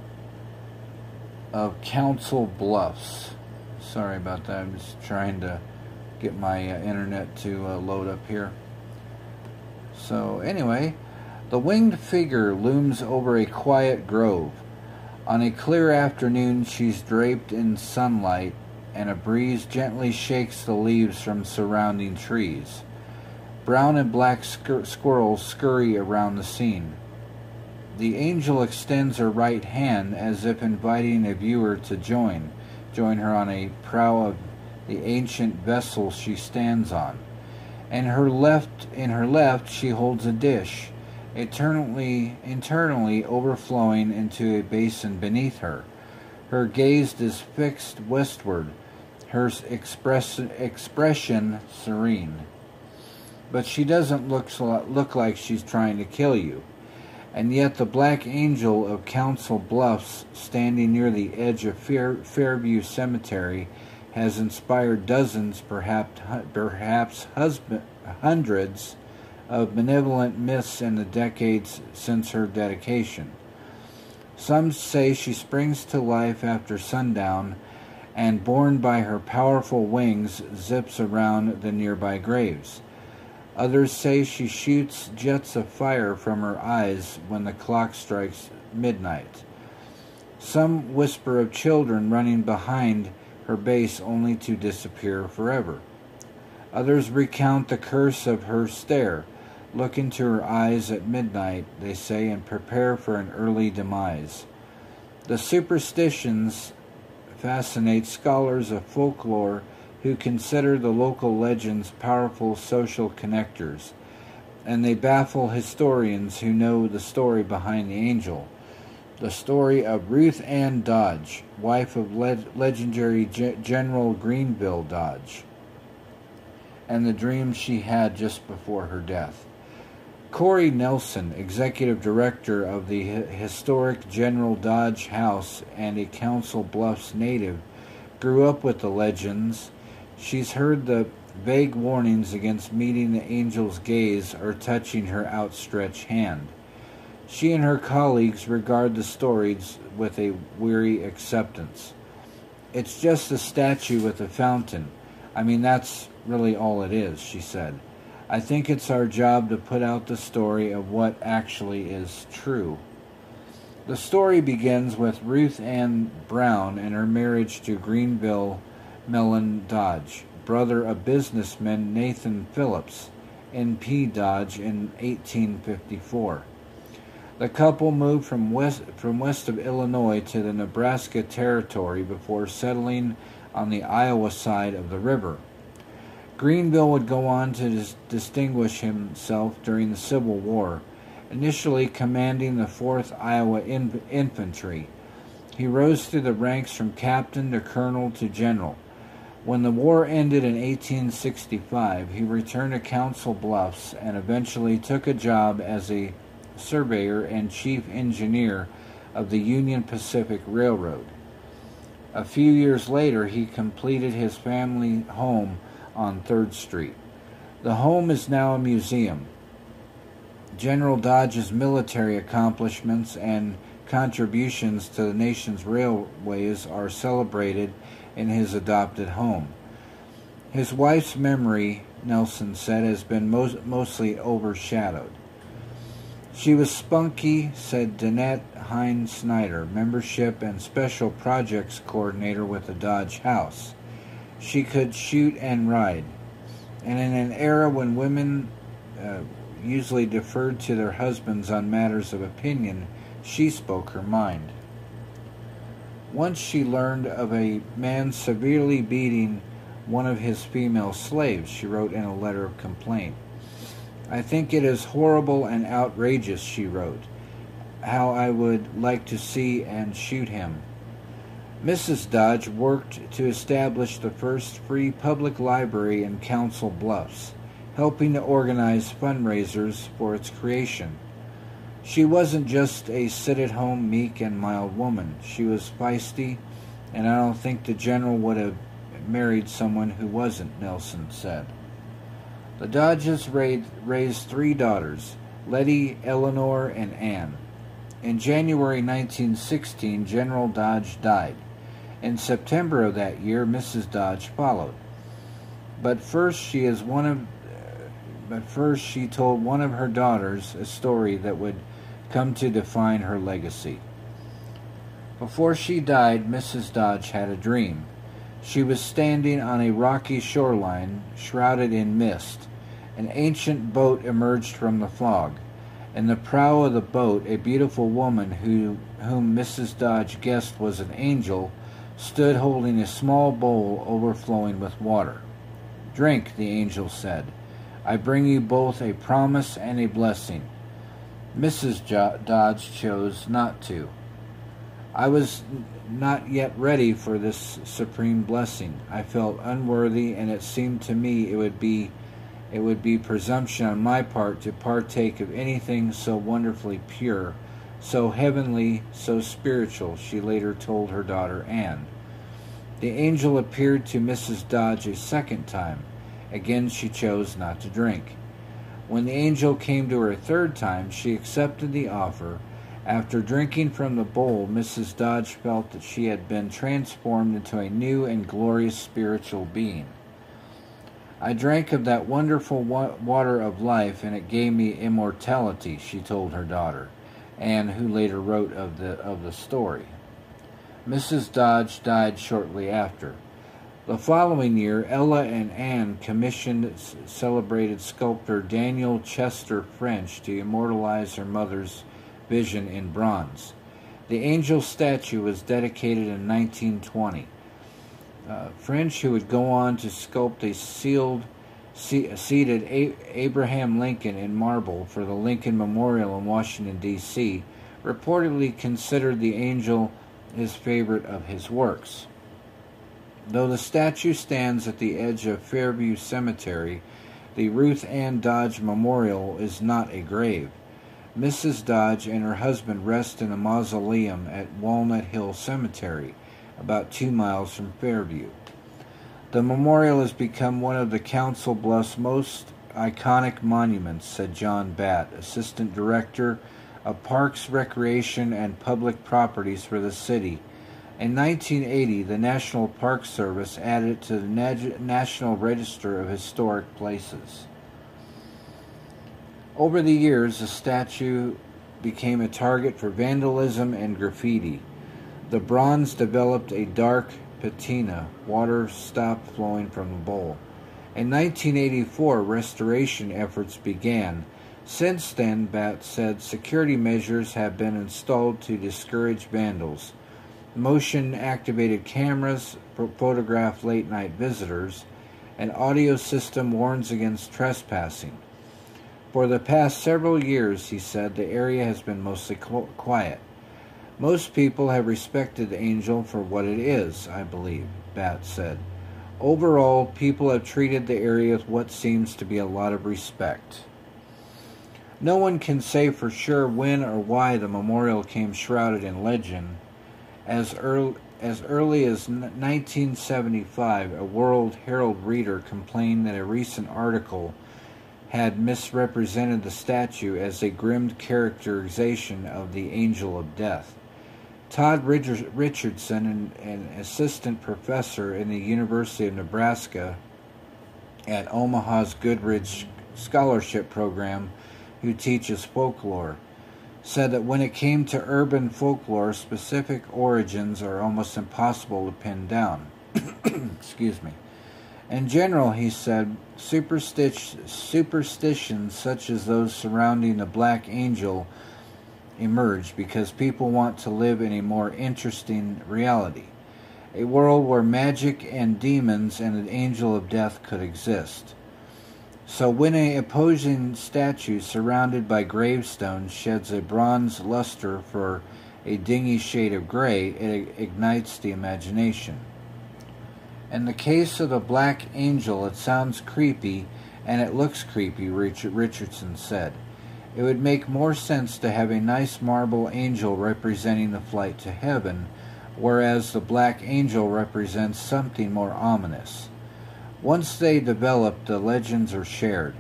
of Council Bluffs. Sorry about that. I'm just trying to get my internet to load up here. So anyway, the winged figure looms over a quiet grove. On a clear afternoon, she's draped in sunlight, and a breeze gently shakes the leaves from surrounding trees. Brown and black squirrels scurry around the scene. The angel extends her right hand as if inviting a viewer to join her on a prow of the ancient vessel she stands on. In her left she holds a dish, internally overflowing into a basin beneath her. Her gaze is fixed westward, her expression serene. But she doesn't look like she's trying to kill you. And yet the Black Angel of Council Bluffs, standing near the edge of Fairview Cemetery, has inspired dozens, perhaps hundreds, of benevolent myths in the decades since her dedication. Some say she springs to life after sundown and, borne by her powerful wings, zips around the nearby graves. Others say she shoots jets of fire from her eyes when the clock strikes midnight. Some whisper of children running behind her base only to disappear forever. Others recount the curse of her stare. Look into her eyes at midnight, they say, and prepare for an early demise. The superstitions fascinate scholars of folklore who consider the local legends powerful social connectors, and they baffle historians who know the story behind the angel. The story of Ruth Ann Dodge, wife of legendary General Greenville Dodge, and the dreams she had just before her death. Corey Nelson, executive director of the historic General Dodge House and a Council Bluffs native, grew up with the legends. She's heard the vague warnings against meeting the angel's gaze or touching her outstretched hand. She and her colleagues regard the stories with a weary acceptance. It's just a statue with a fountain. I mean, that's really all it is, she said. I think it's our job to put out the story of what actually is true. The story begins with Ruth Ann Brown and her marriage to Greenville Mellon Dodge, brother of businessman Nathan Phillips, N.P. Dodge, in 1854. The couple moved from west of Illinois to the Nebraska Territory before settling on the Iowa side of the river. Greenville would go on to distinguish himself during the Civil War, initially commanding the 4th Iowa Infantry. He rose through the ranks from captain to colonel to general. When the war ended in 1865, he returned to Council Bluffs and eventually took a job as a surveyor and chief engineer of the Union Pacific Railroad. A few years later, he completed his family home on 3rd Street. The home is now a museum. General Dodge's military accomplishments and contributions to the nation's railways are celebrated in his adopted home. His wife's memory, Nelson said, has been mostly overshadowed. She was spunky, said Danette Hines Snyder, membership and special projects coordinator with the Dodge House. She could shoot and ride. And in an era when women usually deferred to their husbands on matters of opinion, she spoke her mind. Once she learned of a man severely beating one of his female slaves, she wrote in a letter of complaint. I think it is horrible and outrageous, she wrote. How I would like to see and shoot him. Mrs. Dodge worked to establish the first free public library in Council Bluffs, helping to organize fundraisers for its creation. She wasn't just a sit-at-home, meek and mild woman. She was feisty, and I don't think the general would have married someone who wasn't, Nelson said. The Dodges raised 3 daughters, Letty, Eleanor, and Anne. In January 1916, General Dodge died. In September of that year, Mrs. Dodge followed. But first she told one of her daughters a story that would come to define her legacy. Before she died, Mrs. Dodge had a dream. She was standing on a rocky shoreline, shrouded in mist. An ancient boat emerged from the fog. In the prow of the boat, a beautiful woman whom Mrs. Dodge guessed was an angel stood holding a small bowl overflowing with water. Drink, the angel said. I bring you both a promise and a blessing. Mrs. Dodge chose not to. I was not yet ready for this supreme blessing. I felt unworthy, and it seemed to me it would be presumption on my part to partake of anything so wonderfully pure, so heavenly, so spiritual, she later told her daughter Anne. The angel appeared to Mrs. Dodge a second time. Again she chose not to drink. When the angel came to her a third time, she accepted the offer. After drinking from the bowl, Mrs. Dodge felt that she had been transformed into a new and glorious spiritual being. I drank of that wonderful water of life, and it gave me immortality, she told her daughter, Anne, who later wrote of the story. Mrs. Dodge died shortly after. The following year, Ella and Anne commissioned celebrated sculptor Daniel Chester French to immortalize her mother's vision in bronze. The angel statue was dedicated in 1920. French, who would go on to sculpt a seated Abraham Lincoln in marble for the Lincoln Memorial in Washington, D.C., reportedly considered the angel his favorite of his works. Though the statue stands at the edge of Fairview Cemetery, the Ruth Ann Dodge Memorial is not a grave. Mrs. Dodge and her husband rest in a mausoleum at Walnut Hill Cemetery, about 2 miles from Fairview. The memorial has become one of the Council Bluffs' most iconic monuments, said John Batt, Assistant Director of Parks, Recreation, and Public Properties for the city. In 1980, the National Park Service added it to the National Register of Historic Places. Over the years, the statue became a target for vandalism and graffiti. The bronze developed a dark patina. Water stopped flowing from the bowl. In 1984, restoration efforts began. Since then, Batt said, security measures have been installed to discourage vandals. motion-activated cameras photograph late-night visitors. An audio system warns against trespassing. For the past several years, he said, the area has been mostly quiet. Most people have respected the angel for what it is, I believe, Bat said. Overall, people have treated the area with what seems to be a lot of respect. No one can say for sure when or why the memorial came shrouded in legend. As early as 1975, a World Herald reader complained that a recent article had misrepresented the statue as a grim characterization of the Angel of Death. Todd Richardson, an assistant professor in the University of Nebraska at Omaha's Goodrich Scholarship Program, who teaches folklore, said that when it came to urban folklore, specific origins are almost impossible to pin down. Excuse me. In general, he said, superstitions such as those surrounding the Black Angel emerged because people want to live in a more interesting reality, a world where magic and demons and an angel of death could exist. So when an opposing statue surrounded by gravestones sheds a bronze luster for a dingy shade of gray, it ignites the imagination. In the case of the Black Angel, it sounds creepy, and it looks creepy, Richardson said. It would make more sense to have a nice marble angel representing the flight to heaven, whereas the Black Angel represents something more ominous. Once they develop, the legends are shared.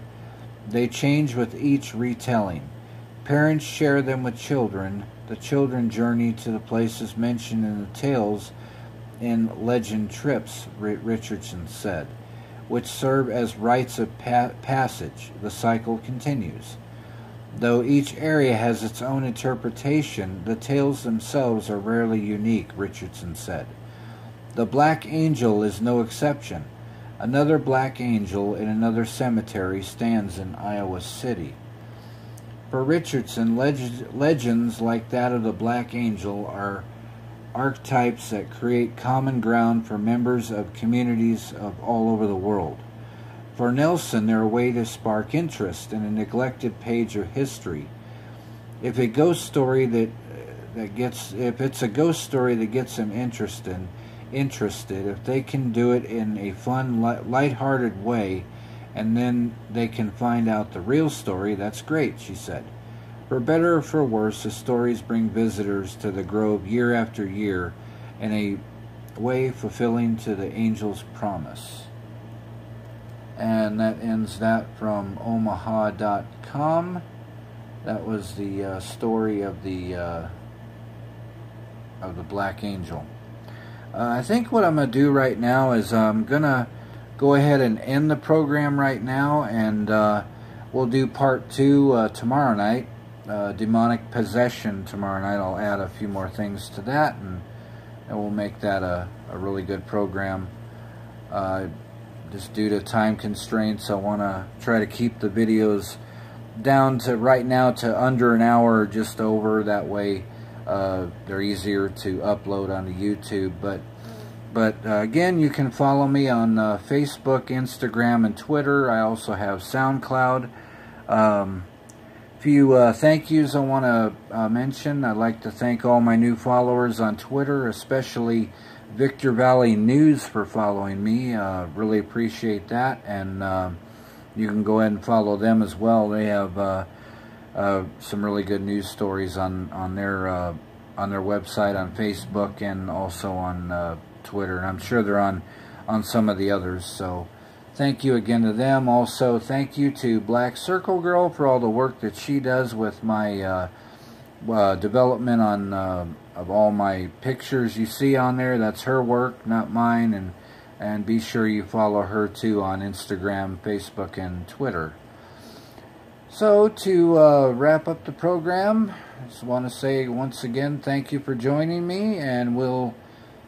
They change with each retelling. Parents share them with children. The children journey to the places mentioned in the tales in legend trips, Richardson said, which serve as rites of passage. The cycle continues. Though each area has its own interpretation, the tales themselves are rarely unique, Richardson said. The Black Angel is no exception. Another Black Angel in another cemetery stands in Iowa City. For Richardson, legends like that of the Black Angel are archetypes that create common ground for members of communities of all over the world. For Nelson, they're a way to spark interest in a neglected page of history. If it's a ghost story that gets them interested, if they can do it in a fun, light-hearted way, and then they can find out the real story, that's great, she said. For better or for worse, the stories bring visitors to the grove year after year in a way fulfilling to the angel's promise. And that ends that from omaha.com. That was the story of the Black Angel. I think what I'm going to do right now is I'm going to go ahead and end the program right now, and we'll do part 2 tomorrow night. Demonic possession tomorrow night. I'll add a few more things to that, and we'll make that a really good program. Just due to time constraints, I want to try to keep the videos down to right now to under an hour or just over. That way they're easier to upload onto YouTube. But again, you can follow me on Facebook, Instagram, and Twitter. I also have SoundCloud. Few thank yous I want to mention. I'd like to thank all my new followers on Twitter, especially Victor Valley News for following me. Really appreciate that, and you can go ahead and follow them as well. They have some really good news stories on their website, on Facebook, and also on Twitter, and I'm sure they're on some of the others. So thank you again to them. Also, thank you to BlakCircleGirl for all the work that she does with my development on of all my pictures you see on there. That's her work, not mine. And be sure you follow her too on Instagram, Facebook, and Twitter. So to wrap up the program, I just want to say once again thank you for joining me, and we'll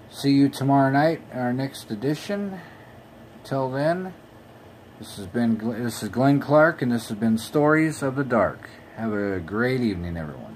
see you tomorrow night in our next edition. Till then, this is Glenn Clark, and this has been Stories of the Dark. Have a great evening, everyone.